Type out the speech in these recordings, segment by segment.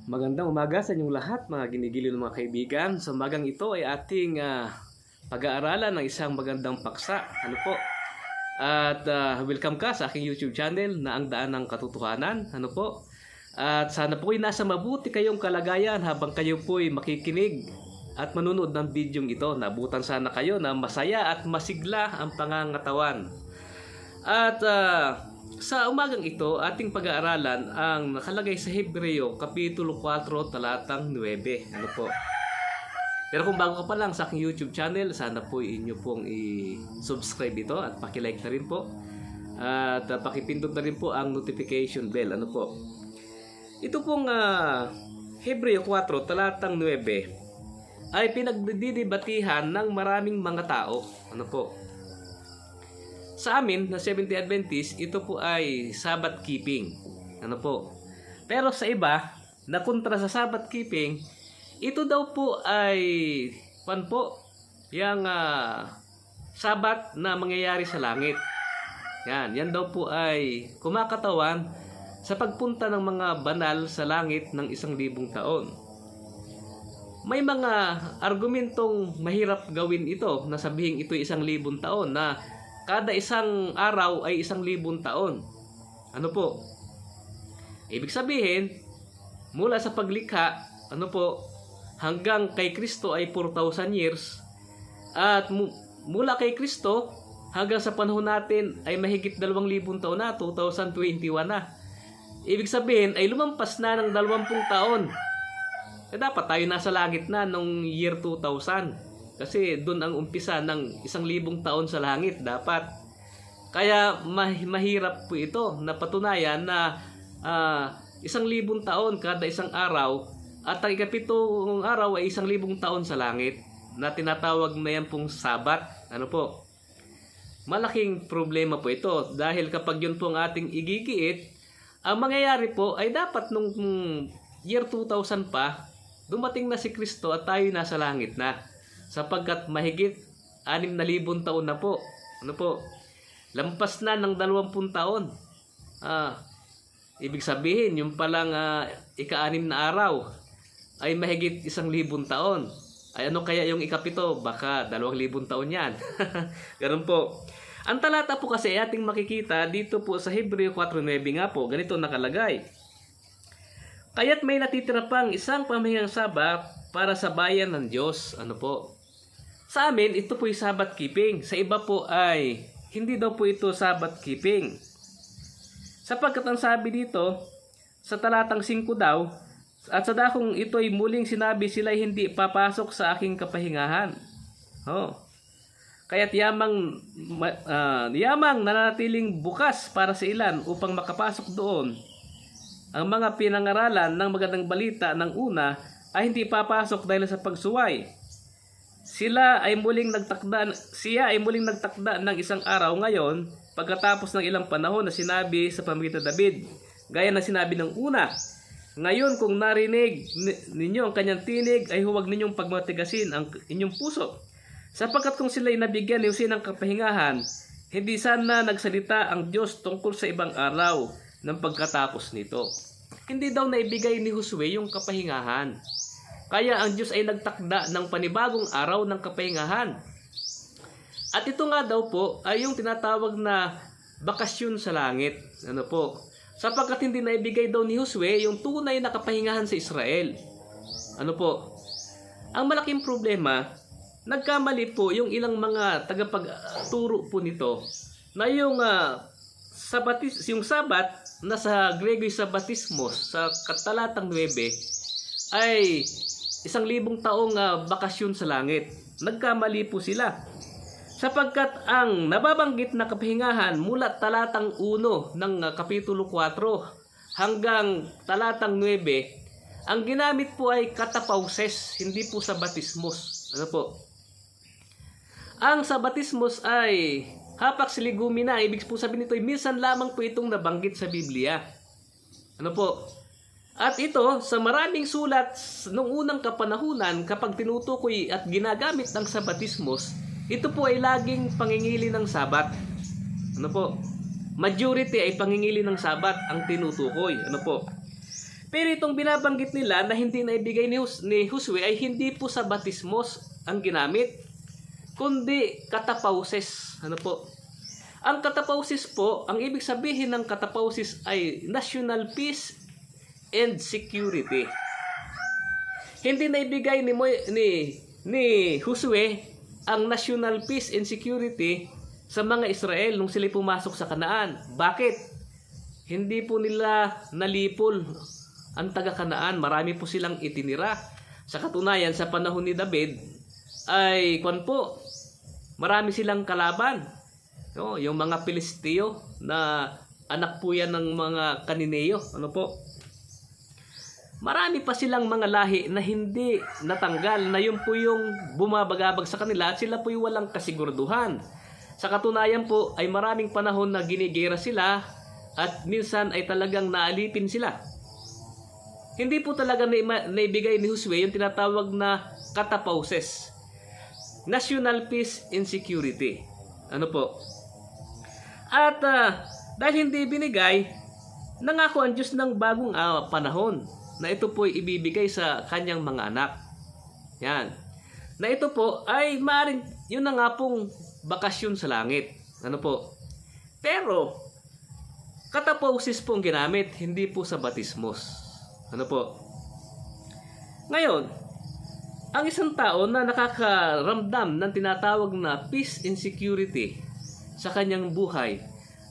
Magandang umaga sa inyong lahat, mga ginigiliw ng mga kaibigan. Sa umagang ito ay ating pag-aaralan ng isang magandang paksa. Ano po? At welcome ka sa aking YouTube channel na Ang Daan ng Katotohanan. Ano po? At sana po ay nasa mabuti kayong kalagayan habang kayo po ay makikinig at manunood ng bidyong ito. Nabutan sana kayo na masaya at masigla ang pangangatawan. At sa umagang ito, ating pag-aaralan ang nakalagay sa Hebreo, Kapitulo 4, talatang 9. Ano po? Pero kung bago ka pa lang sa aking YouTube channel, sana po inyo pong i-subscribe ito at pakilike na rin po. At pakipindot na rin po ang notification bell. Ano po? Ito pong Hebreo 4, talatang 9 ay pinagdidibatihan ng maraming mga tao. Ano po? Sa amin na Seventh Day Adventist, ito po ay Sabbath keeping. Ano po? Pero sa iba, na kontra sa Sabbath keeping, ito daw po ay yung Sabbath na mangyayari sa langit. Yan daw po ay kumakatawan sa pagpunta ng mga banal sa langit ng 1,000 taon. May mga argumentong mahirap gawin ito na sabihing ito ay 1,000 taon na kada isang araw ay 1,000 taon. Ano po? Ibig sabihin, mula sa paglikha, ano po, hanggang kay Kristo ay 4,000 years. At mula kay Kristo hanggang sa panahon natin ay mahigit 2,000 taon na, 2021 na. Ibig sabihin ay lumampas na ng 20 taon. Dapat tayo nasa langit na nung year 2000. Kasi doon ang umpisa ng 1,000 taon sa langit dapat. Kaya mahirap po ito na patunayan na 1,000 taon kada isang araw at ang ikapitong araw ay 1,000 taon sa langit na tinatawag na yan pong Sabat. Ano po? Malaking problema po ito dahil kapag yun po ang ating igigiit, ang mangyayari po ay dapat nung year 2000 pa, dumating na si Kristo at tayo nasa langit na. Sapagkat mahigit 6,000 taon na po. Ano po? Lampas na ng 20 taon. Ibig sabihin, yung palang ika-6 na araw ay mahigit 1,000 taon. Ay ano kaya yung ikapito? Baka 2,000 taon yan. Ganun po. Ang talata po kasi ating makikita dito po sa Hebreo 4:9 nga po. Ganito nakalagay. Kaya't may natitira pang isang pamahingang Sabat para sa bayan ng Diyos. Ano po? Sa amin, ito po yung Sabbath keeping. Sa iba po ay hindi daw po ito Sabbath keeping. Sapagkat ang sabi dito, sa talatang 5 daw, at sa dakong ito ay muling sinabi sila hindi papasok sa aking kapahingahan. Kaya't yamang nananatiling bukas para sa ilan upang makapasok doon. Ang mga pinangaralan ng magandang balita ng una ay hindi papasok dahil sa pagsuway. Siya ay muling nagtakda ng isang araw ngayon pagkatapos ng ilang panahon na sinabi sa pamamagitan David. Gaya na sinabi ng una, ngayon kung narinig ninyo ang kanyang tinig ay huwag ninyong pagmatigasin ang inyong puso. Sapagkat kung sila ay nabigyan ni Jose ng kapahingahan, hindi sana nagsalita ang Diyos tungkol sa ibang araw ng pagkatapos nito. Hindi daw naibigay ni Josue yung kapahingahan. Kaya ang Diyos ay nagtakda ng panibagong araw ng kapahingahan. At ito nga daw po ay yung tinatawag na bakasyon sa langit. Ano po? Sapagkat hindi naibigay daw ni Josue yung tunay na kapahingahan sa Israel. Ano po? Ang malaking problema, nagkamali po yung ilang mga tagapagturo po nito na yung Sabat na sa Grego yung Sabbatismos sa talatang 9 ay 1,000 taong bakasyon sa langit. Nagkamali po sila. Sapagkat ang nababanggit na kapahingahan mula talatang 1 ng Kapitulo 4 hanggang talatang 9, ang ginamit po ay katapauses, hindi po sabatismos. Ano po? Ang sabatismos ay hapak siligumina. Ibig po sabihin nito ay minsan lamang po itong nabanggit sa Biblia. Ano po? At ito, sa maraming sulat nung unang kapanahunan, kapag tinutukoy at ginagamit ng sabatismos, ito po ay laging pangingili ng Sabat. Ano po? Majority ay pangingili ng Sabat ang tinutukoy. Ano po? Pero itong binabanggit nila na hindi na ibigay ni Josue ay hindi po sa batismos ang ginamit, kundi katapauses. Ano po? Ang katapauses po, ang ibig sabihin ng katapauses ay national peace and security. Hindi na ibigay ni Josue ang national peace and security sa mga Israel nung sila pumasok sa Kanaan. Bakit? Hindi po nila nalipol ang taga-Kanaan. Marami po silang itinira. Sa katunayan, sa panahon ni David, ay marami silang kalaban. No, yung mga Pilisteo na anak po yan ng mga Kanineo. Ano po? Marami pa silang mga lahi na hindi natanggal, na yun po yung bumabagabag sa kanila at sila po yung walang kasiguraduhan. Sa katunayan po ay maraming panahon na ginigera sila at minsan ay talagang naalipin sila. Hindi po talaga naibigay ni Josue yung tinatawag na katapauses, national peace and security. Ano po? At dahil hindi binigay, nangako ang Diyos ng bagong panahon na ito po ay ibibigay sa kanyang mga anak. Yan. Na ito po ay maaaring yun na nga pong bakasyon sa langit. Ano po? Pero katapausis po ang ginamit, hindi po sa batismos. Ano po? Ngayon, ang isang tao na nakakaramdam ng tinatawag na peace and security sa kanyang buhay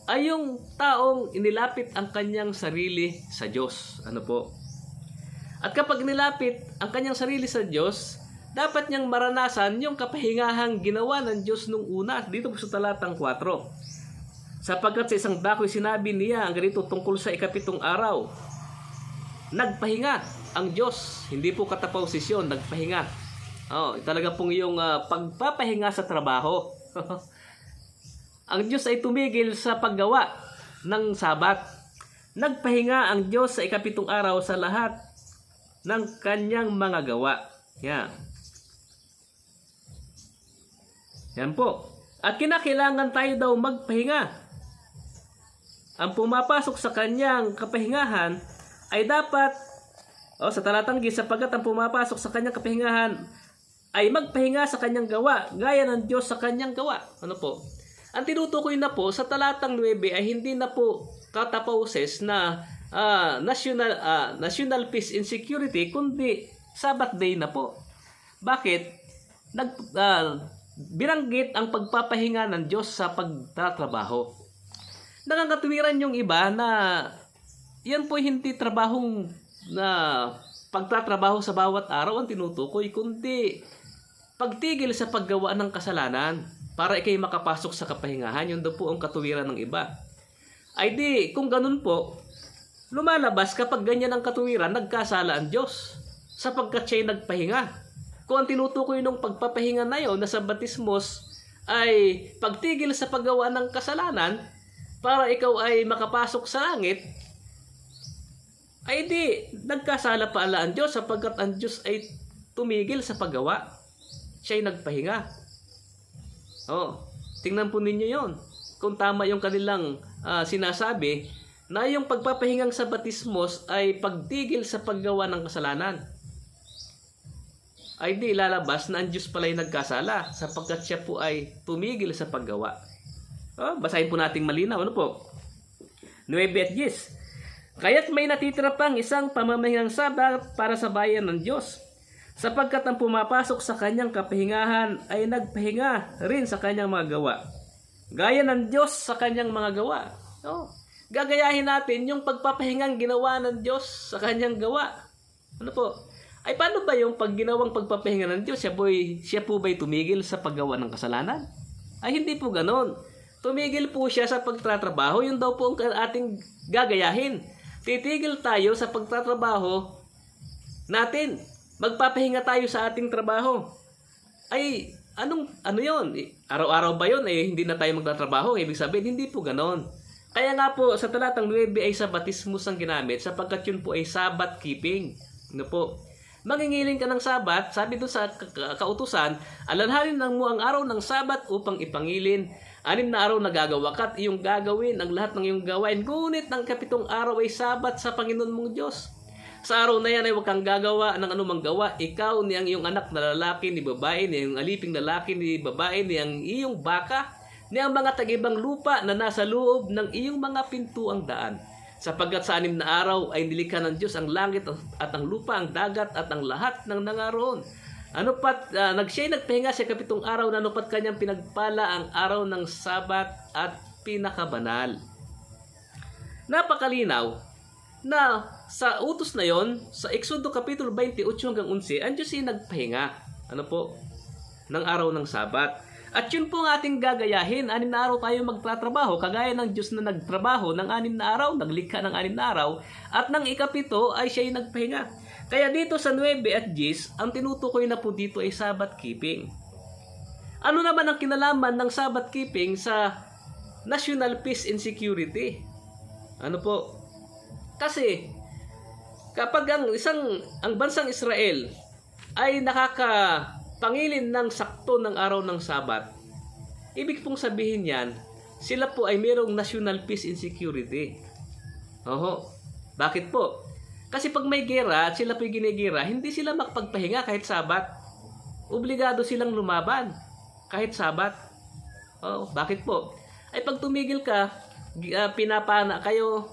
ay yung taong inilapit ang kanyang sarili sa Diyos. Ano po? At kapag nilapit ang kanyang sarili sa Diyos, dapat niyang maranasan yung kapahingahang ginawa ng Diyos nung una. Dito po sa talatang 4. Sapagkat sa isang dakoy sinabi niya ang ganito tungkol sa ikapitong araw. Nagpahinga ang Diyos. Hindi po katapausis yun, nagpahinga. Talaga pong yung pagpapahinga sa trabaho. Ang Diyos ay tumigil sa paggawa ng Sabat. Nagpahinga ang Diyos sa ikapitong araw sa lahat ng kanyang mga gawa. Yan. Yan po. At kinakailangan tayo daw magpahinga. Ang pumapasok sa kanyang kapahingahan ay dapat, sa talatang 10, sapagkat ang pumapasok sa kanyang kapahingahan ay magpahinga sa kanyang gawa, gaya ng Diyos sa kanyang gawa. Ano po? Ang tinutukoy na po sa talatang 9 ay hindi na po katapauses na national peace and security, kundi Sabbath day na po. Bakit? Binanggit ang pagpapahinga ng Diyos sa pagtatrabaho. Nakakatuwiran yung iba na yan po hindi trabahong na pagtatrabaho sa bawat araw ang tinutukoy, kundi pagtigil sa paggawa ng kasalanan para ikay makapasok sa kapahingahan. Yun daw po ang katuwiran ng iba. Ay di, kung ganun po, lumalabas kapag ganyan ang katuwiran, nagkasala ang Diyos sapagkat siya'y nagpahinga. Kung ang tinutukoy ng pagpapahinga na yun na sa batismos ay pagtigil sa paggawa ng kasalanan para ikaw ay makapasok sa langit, ay di, nagkasala pa ala ang Diyos sapagkat ang Diyos ay tumigil sa paggawa. Siya'y nagpahinga. Tingnan po ninyo yon. Kung tama yung kanilang sinasabi, na yung pagpapahingang sa batismos ay pagtigil sa paggawa ng kasalanan, ay di lalabas na ang Diyos pala ay nagkasala sapagkat siya po ay tumigil sa paggawa. Basahin po nating malinaw. Ano po? 9:10. Kaya't may natitira pang isang pamamahingang Sabat para sa bayan ng Diyos, sapagkat ang pumapasok sa kanyang kapahingahan ay nagpahinga rin sa kanyang mga gawa, gaya ng Diyos sa kanyang mga gawa. Gagayahin natin yung pagpapahingang ginawa ng Diyos sa kanyang gawa. Ano po? Ay paano ba yung pagginawang pagpapahinga ng Diyos? Siya po ba'y tumigil sa paggawa ng kasalanan? Ay hindi po ganon. Tumigil po siya sa pagtatrabaho. Yun daw po ang ating gagayahin. Titigil tayo sa pagtatrabaho natin. Magpapahinga tayo sa ating trabaho. Ay ano yun? Araw-araw ba yun? Hindi na tayo magtatrabaho. Ibig sabihin, hindi po ganon. Kaya nga po sa talatang 9 ay sa batismus ang ginamit sapagkat yun po ay Sabbath keeping. Ano po? Mangingiling ka ng Sabat, sabi doon sa kautusan, alanhanin mo ang araw ng Sabat upang ipangilin. 6 na araw na gagawa ka at iyong gagawin ang lahat ng iyong gawain. Ngunit ang 7 araw ay Sabat sa Panginoon mong Diyos. Sa araw na yan ay huwag kang gagawa ng anumang gawa. Ikaw, ni ang iyong anak na lalaki, ni babae, ni ang aliping lalaki, ni babae, ni ang iyong baka, ni ang mga tag-ibang lupa na nasa loob ng iyong mga pintuang daan. Sapagkat sa 6 na araw ay nilikha ng Diyos ang langit at ang lupa, ang dagat at ang lahat ng nangaroon. Siya'y nagpahinga sa 7 araw na anupat kanyang pinagpala ang araw ng Sabat at pinakabanal. Napakalinaw na sa utos na yon, sa Exodo Kapitulo 28 hanggang 11, ang Diyos ay nagpahinga. Ng araw ng Sabat. At yun po ang ating gagayahin. 6 na araw tayo magtatrabaho, kagaya ng Diyos na nagtrabaho ng 6 na araw, naglikha ng 6 na araw, at ng ikapito ay siya'y nagpahinga. Kaya dito sa 9 at 10, ang tinutukoy na po dito ay Sabbath keeping. Ano naman ang kinalaman ng Sabbath keeping sa national peace and security? Kasi kapag ang bansang Israel ay nakakapangilin ng sakto ng araw ng Sabat, ibig pong sabihin yan, sila po ay mayroong national peace and security. Bakit po? Kasi pag may gera at sila po'y ginigera, hindi sila makapagpahinga kahit Sabat. Obligado silang lumaban kahit Sabat. Bakit po? Ay pag tumigil ka, pinapana kayo,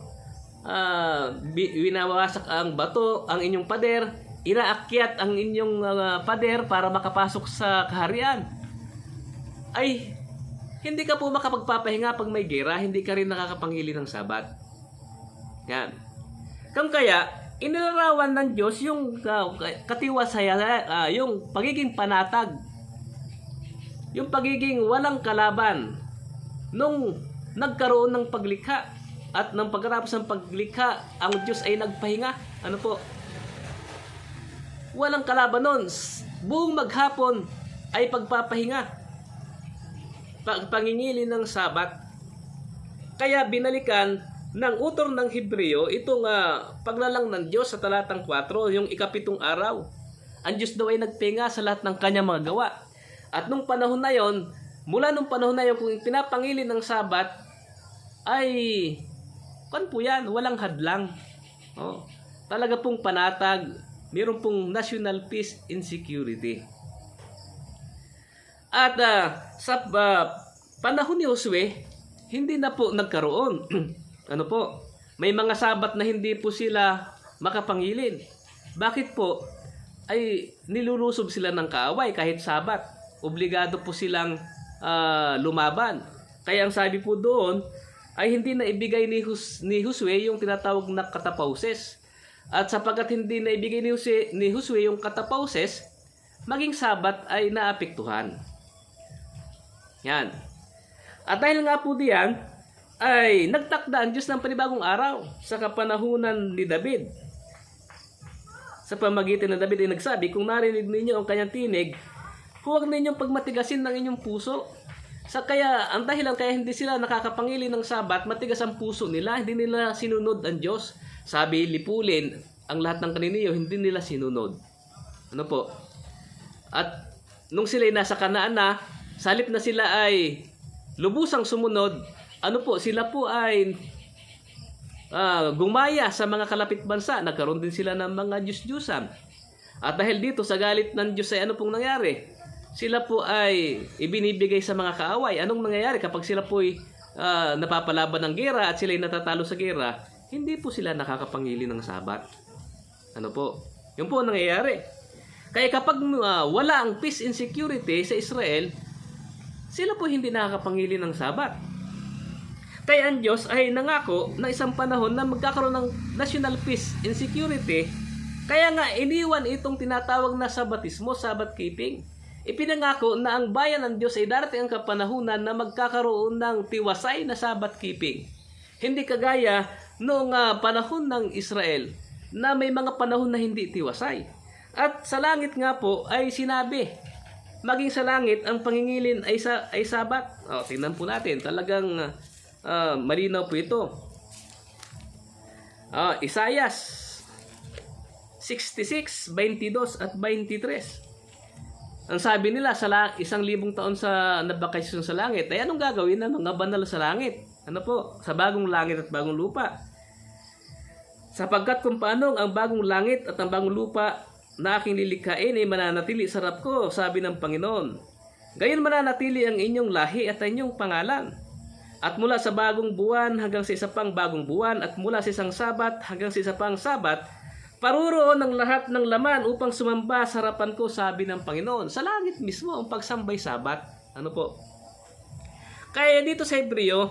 winawasak ang bato, ang inyong pader, inaakyat ang inyong pader para makapasok sa kaharian. Ay, hindi ka po makapagpapahinga pag may gera, hindi ka rin nakakapangili ng Sabat. Yan. Kaya, inilarawan ng Diyos yung katiwasaya, yung pagiging panatag, yung pagiging walang kalaban nung nagkaroon ng paglikha. At nang pagkatapos ng paglikha, ang Diyos ay nagpahinga. Walang kalaban nun. Buong maghapon ay pagpapahinga. Pangingili ng Sabat. Kaya binalikan ng utor ng Hebreo itong paglalang ng Diyos sa talatang 4, yung ikapitong araw. Ang Diyos daw ay nagpahinga sa lahat ng kanyang mga gawa. At nung panahon na yon, mula nung panahon na yon, kung pinapangili ng Sabat, ay po yan, walang hadlang. Talaga pong panatag, mayroon pong national peace and security. At sa panahon ni Josue, hindi na po nagkaroon. May mga Sabat na hindi po sila makapangilin. Bakit po? Ay nilulusob sila ng kaaway kahit Sabat. Obligado po silang lumaban. Kaya ang sabi po doon, ay hindi na ibigay ni Josue yung tinatawag na katapauses. At sapagkat hindi na ibigay ni Josue yung katapauses, maging Sabat ay naapektuhan. Yan. At dahil nga po diyan, ay nagtakda ang Diyos ng panibagong araw sa kapanahunan ni David. Sa pamagitan ng David ay nagsabi, kung narinig ninyo ang kanyang tinig, huwag ninyong pagmatigasin ng inyong puso. Ang dahilan kaya hindi sila nakakapangili ng Sabat, matigas ang puso nila, hindi nila sinunod ang Diyos. Sabi, lipulin ang lahat ng kaniniyo, hindi nila sinunod. At nung sila ay nasa Kanaan na, salip na sila ay lubusang sumunod, sila po ay gumaya sa mga kalapit bansa, nagkaroon din sila ng mga Diyos-Diyusan. At dahil dito sa galit ng Diyos ay pong nangyari? Sila po ay ibinibigay sa mga kaaway. Anong nangyayari kapag sila po ay napapalaban ng gera at sila ay natatalo sa gera? Hindi po sila nakakapangili ng Sabat. Yun po ang nangyayari. Kaya kapag wala ang peace and security sa Israel, sila po hindi nakakapangili ng Sabat. Kaya ang Diyos ay nangako na isang panahon na magkakaroon ng national peace and security. Kaya nga iniwan itong tinatawag na Sabbatismo, Sabbath keeping. Ipinangako na ang bayan ng Diyos ay darating ang kapanahunan na magkakaroon ng tiwasay na Sabbath keeping. Hindi kagaya noong panahon ng Israel na may mga panahon na hindi tiwasay. At sa langit nga po ay sinabi, maging sa langit ang pangingilin ay Sabat. Tingnan po natin, talagang malinaw po ito. Isaiah 66, 22 at 23. Ang sabi nila, 1,000 taon sa nabakasyon sa langit. Ay anong gagawin ng mga banal sa langit? Sa bagong langit at bagong lupa? Sapagkat kung paanong ang bagong langit at ang bagong lupa na aking lilikhain ay mananatili sa harap ko, sabi ng Panginoon. Gayon mananatili ang inyong lahi at ang inyong pangalan. At mula sa bagong buwan hanggang sa isa pang bagong buwan at mula sa isang sabat hanggang sa isa pang sabat, paroroon ang lahat ng laman upang sumamba sa harapan ko, sabi ng Panginoon. Sa langit mismo ang pagsambay sabat. Ano po? Kaya dito sa Hebreo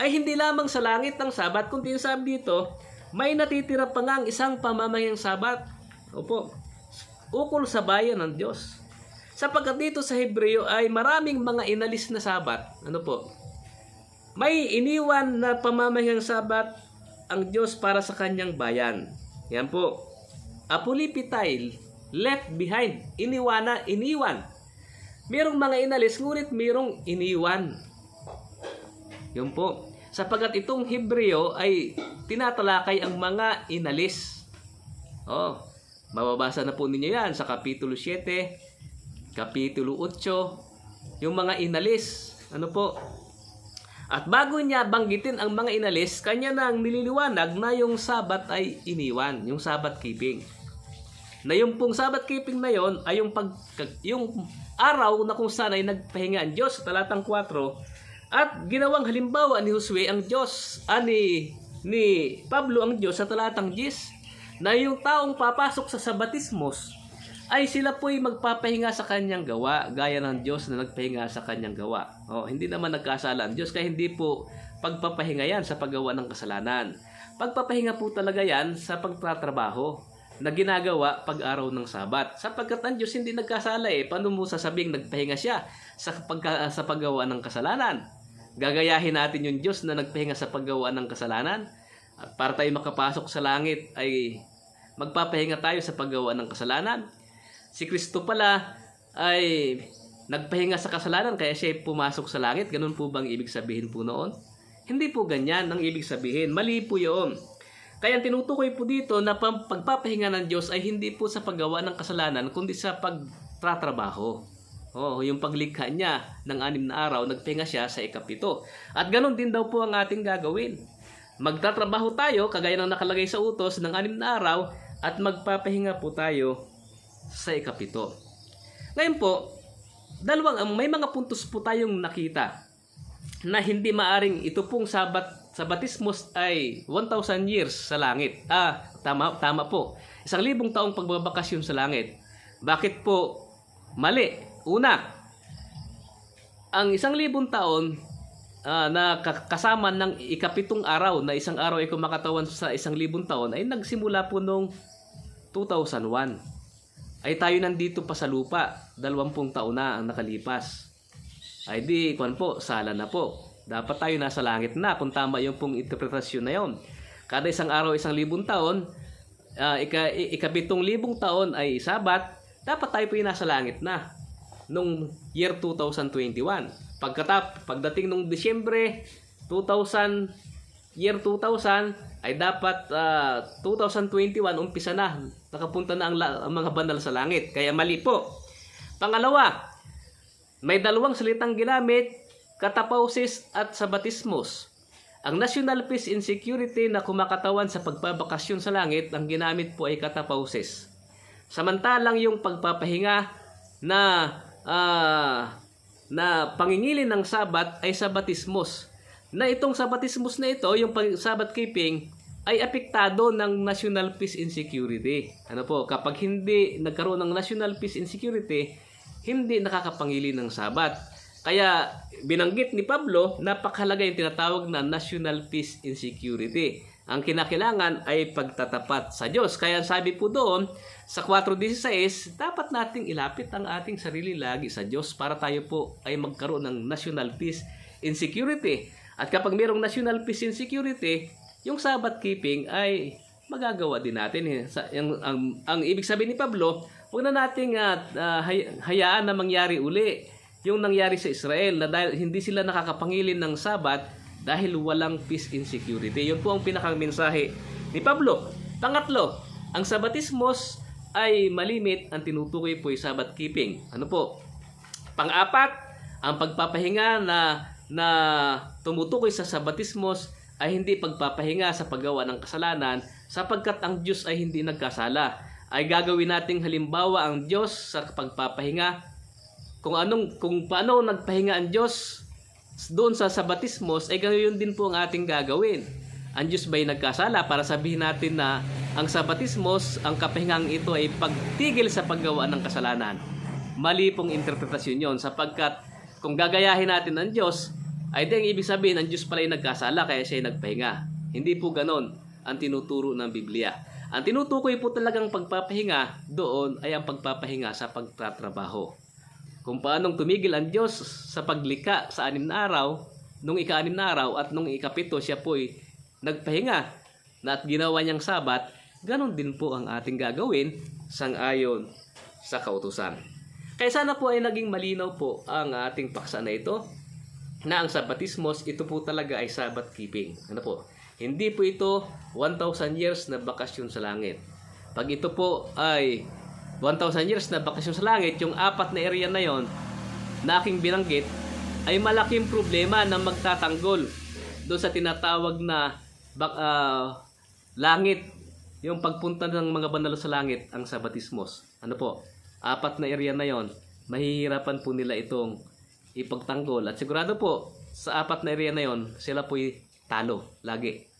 ay hindi lamang sa langit ang sabat, kundi sabi dito, may natitira pa nga ang isang pamamayang sabat. Opo. Ukol sa bayan ng Diyos. Sapagkat dito sa Hebreo ay maraming mga inalis na sabat. Ano po? May iniwan na pamamayang sabat ang Diyos para sa kanyang bayan. Yan po. Apolipitail, left behind. Iniwan. Merong mga inalis, ngunit merong iniwan. Yun po. Sapagkat itong Hebreo ay tinatalakay ang mga inalis. Mababasa na po ninyo yan sa Kapitulo 7, Kapitulo 8, yung mga inalis. Ano po? At bago niya banggitin ang mga inalis, kanya nang nililiwanag na yung sabat ay iniwan, yung sabat keeping. Na yung pong sabat keeping na yon ay yung araw na kung saan ay nagpahinga ang Diyos sa talatang 4. At ginawang halimbawa ni Josue ang Diyos, ni Pablo ang Diyos sa talatang 10, na yung taong papasok sa sabatismos ay sila po'y magpapahinga sa kanyang gawa, gaya ng Diyos na nagpahinga sa kanyang gawa. Hindi naman nagkasala ang Diyos, kaya hindi po pagpapahinga yan sa paggawa ng kasalanan. Pagpapahinga po talaga yan sa pagtatrabaho na ginagawa pag-araw ng Sabat. Sapagkat ang Diyos hindi nagkasala paano mo sasabing nagpahinga siya sa paggawa ng kasalanan? Gagayahin natin yung Diyos na nagpahinga sa paggawa ng kasalanan? At para tayo makapasok sa langit ay magpapahinga tayo sa paggawa ng kasalanan? Si Kristo pala ay nagpahinga sa kasalanan kaya siya pumasok sa langit. Ganun po bang ibig sabihin po noon? Hindi po ganyan ang ibig sabihin. Mali po yun. Kaya tinutukoy po dito na pagpapahinga ng Diyos ay hindi po sa paggawa ng kasalanan kundi sa pagtatrabaho. Yung paglikha niya ng 6 na araw, nagpahinga siya sa ika-7. At ganun din daw po ang ating gagawin. Magtatrabaho tayo, kagaya ng nakalagay sa utos ng 6 na araw, at magpapahinga po tayo sa ika-7. Ngayon po, may mga puntos po tayong nakita na hindi maaring ito pong sabatismos ay 1,000 years sa langit. Tama po. 1,000 taong pagbabakasyon sa langit. Bakit po mali? Una, ang 1,000 taon na kasama ng ika-7 araw na isang araw ay kumakatawan sa 1,000 taon ay nagsimula po noong 2001. Ay tayo nandito pa sa lupa, 20 taon na ang nakalipas. Ay di, sala na po. Dapat tayo nasa langit na kung tama yung pong interpretasyon na yon. Kada isang araw, 1,000 taon, ika-7,000 taon ay Sabat, dapat tayo po yung nasa langit na nung year 2021. Pagdating nung Disyembre 2000, year 2000, ay dapat 2021 umpisa na. Nakapunta na ang mga banal sa langit. Kaya mali po. Pangalawa, may 2 salitang ginamit, katapausis at sabatismos. Ang national peace and security na kumakatawan sa pagbabakasyon sa langit, ang ginamit po ay katapausis. Samantalang yung pagpapahinga na pangingilin ng Sabat ay sabatismos. Na itong sabatismos na ito, yung Sabat keeping, ay apektado ng national peace and security. Kapag hindi nagkaroon ng national peace and security, hindi nakakapangilin ng Sabat. Kaya binanggit ni Pablo, napakahalaga yung tinatawag na national peace and security. Ang kinakailangan ay pagtatapat sa Diyos. Kaya sabi po doon, sa 4:16, dapat nating ilapit ang ating sarili lagi sa Diyos para tayo po ay magkaroon ng national peace and security. At kapag mayroong national peace and security, yung Sabbath keeping ay magagawa din natin. Ang ibig sabihin ni Pablo, huwag na nating hayaan na mangyari uli yung nangyari sa Israel na dahil hindi sila nakakapangilin ng Sabbath dahil walang peace and security. Yun po ang pinakang mensahe ni Pablo. Pangatlo, ang sabatismos ay malimit, ang tinutukoy po ay Sabbath keeping. Pang-apat, ang pagpapahinga na tumutukoy sa sabatismos ay hindi pagpapahinga sa paggawa ng kasalanan, sapagkat ang Diyos ay hindi nagkasala. Ay gagawin nating halimbawa ang Diyos sa pagpapahinga. Kung paano nagpahinga ang Diyos doon sa batismos, ay ganoon din po ang ating gagawin. Ang Diyos ba'y nagkasala para sabihin natin na ang sa batismos, ang kapahingang ito ay pagtigil sa paggawa ng kasalanan? Mali pong interpretasyon yon, sapagkat kung gagayahin natin ang Diyos, ay di ang ibig sabihin ang Diyos pala ay nagkasala kaya siya ay nagpahinga. Hindi po ganon ang tinuturo ng Biblia. Ang tinutukoy po talagang pagpapahinga doon ay ang pagpapahinga sa pagtatrabaho. Kung paanong tumigil ang Diyos sa paglikha sa 6 na araw, nung ika-6 na araw at nung ika-7 siya po ay nagpahinga na at ginawa niyang Sabat, ganon din po ang ating gagawin sang-ayon sa kautusan. Kaya sana po ay naging malinaw po ang ating paksa na ito, na ang Sabatismos, ito po talaga ay Sabbath keeping. Ano po? Hindi po ito 1,000 years na bakasyon sa langit. Pag ito po ay 1,000 years na bakasyon sa langit, yung 4 na area na yon na aking binanggit, ay malaking problema na magtatanggol doon sa tinatawag na langit, yung pagpunta ng mga banal sa langit, ang Sabatismos. Ano po? 4 na area na yon, mahihirapan po nila itong ipagtanggol. At sigurado po, sa 4 na area na yon, sila po'y talo lagi.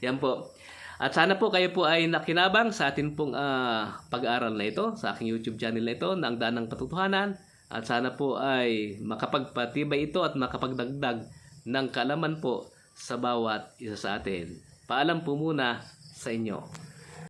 Yan po. At sana po kayo po ay nakinabang sa atin pong pag-aaral na ito, sa aking YouTube channel na ito, na ang Daan ng Patutuhanan. At sana po ay makapagpatibay ito at makapagdagdag ng kaalaman po sa bawat isa sa atin. Paalam po muna sa inyo.